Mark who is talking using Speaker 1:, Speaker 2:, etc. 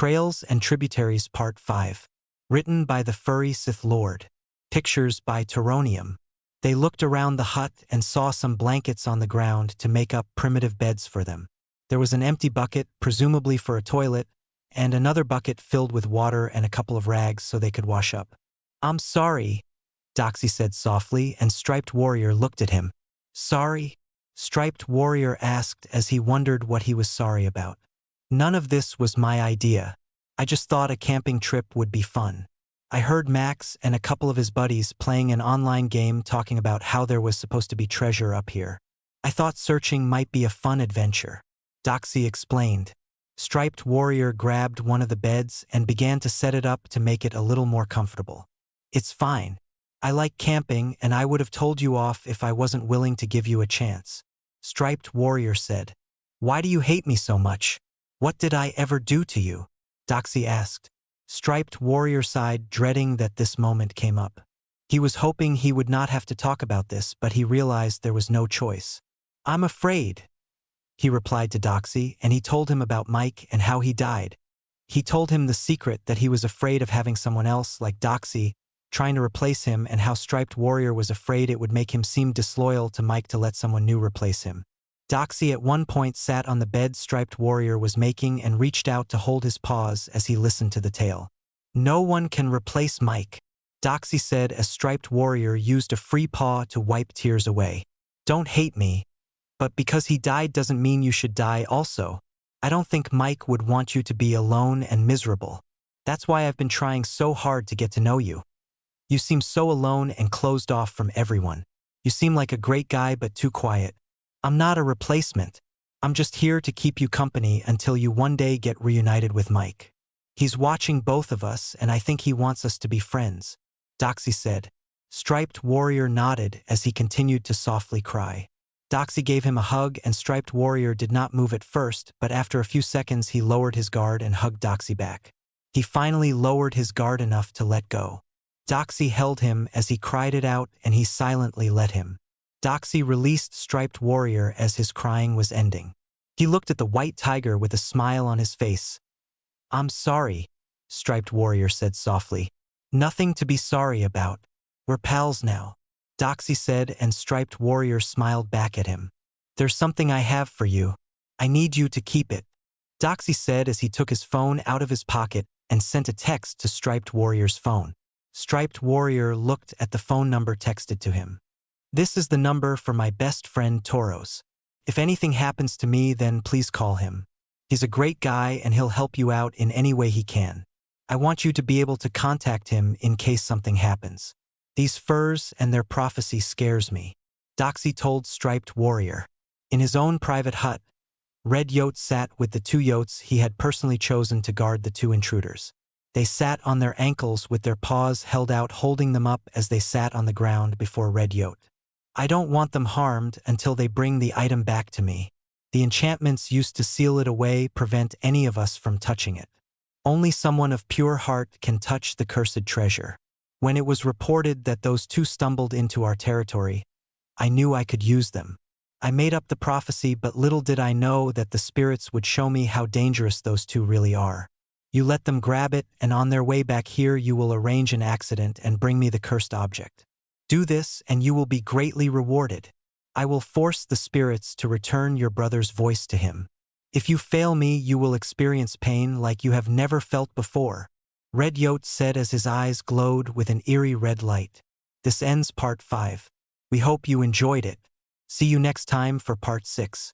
Speaker 1: Trails and Tributaries Part 5. Written by the Furry Sith Lord. Pictures by Tauronium. They looked around the hut and saw some blankets on the ground to make up primitive beds for them. There was an empty bucket, presumably for a toilet, and another bucket filled with water and a couple of rags so they could wash up. "I'm sorry," Doxy said softly, and Striped Warrior looked at him. "Sorry?" Striped Warrior asked as he wondered what he was sorry about. "None of this was my idea. I just thought a camping trip would be fun. I heard Max and a couple of his buddies playing an online game talking about how there was supposed to be treasure up here. I thought searching might be a fun adventure," Doxy explained. Striped Warrior grabbed one of the beds and began to set it up to make it a little more comfortable. "It's fine. I like camping, and I would have told you off if I wasn't willing to give you a chance," Striped Warrior said. "Why do you hate me so much? What did I ever do to you?" Doxy asked. Striped Warrior sighed, dreading that this moment came up. He was hoping he would not have to talk about this, but he realized there was no choice. "I'm afraid," he replied to Doxy, and he told him about Mike and how he died. He told him the secret that he was afraid of having someone else, like Doxy, trying to replace him, and how Striped Warrior was afraid it would make him seem disloyal to Mike to let someone new replace him. Doxy at one point sat on the bed Striped Warrior was making and reached out to hold his paws as he listened to the tale. "No one can replace Mike," Doxy said as Striped Warrior used a free paw to wipe tears away. "Don't hate me, but because he died doesn't mean you should die also. I don't think Mike would want you to be alone and miserable. That's why I've been trying so hard to get to know you. You seem so alone and closed off from everyone. You seem like a great guy but too quiet. I'm not a replacement. I'm just here to keep you company until you one day get reunited with Mike. He's watching both of us, and I think he wants us to be friends," Doxy said. Striped Warrior nodded as he continued to softly cry. Doxy gave him a hug, and Striped Warrior did not move at first, but after a few seconds he lowered his guard and hugged Doxy back. He finally lowered his guard enough to let go. Doxy held him as he cried it out, and he silently let him. Doxy released Striped Warrior as his crying was ending. He looked at the white tiger with a smile on his face. "I'm sorry," Striped Warrior said softly. "Nothing to be sorry about. We're pals now," Doxy said, and Striped Warrior smiled back at him. "There's something I have for you. I need you to keep it," Doxy said as he took his phone out of his pocket and sent a text to Striped Warrior's phone. Striped Warrior looked at the phone number texted to him. "This is the number for my best friend Tauros. If anything happens to me, then please call him. He's a great guy and he'll help you out in any way he can. I want you to be able to contact him in case something happens. These furs and their prophecy scares me," Doxy told Striped Warrior. In his own private hut, Red Yote sat with the two Yotes he had personally chosen to guard the two intruders. They sat on their ankles with their paws held out, holding them up as they sat on the ground before Red Yote. "I don't want them harmed until they bring the item back to me. The enchantments used to seal it away prevent any of us from touching it. Only someone of pure heart can touch the cursed treasure. When it was reported that those two stumbled into our territory, I knew I could use them. I made up the prophecy, but little did I know that the spirits would show me how dangerous those two really are. You let them grab it, and on their way back here you will arrange an accident and bring me the cursed object. Do this, and you will be greatly rewarded. I will force the spirits to return your brother's voice to him. If you fail me, you will experience pain like you have never felt before," Red Yote said as his eyes glowed with an eerie red light. This ends Part 5. We hope you enjoyed it. See you next time for Part 6.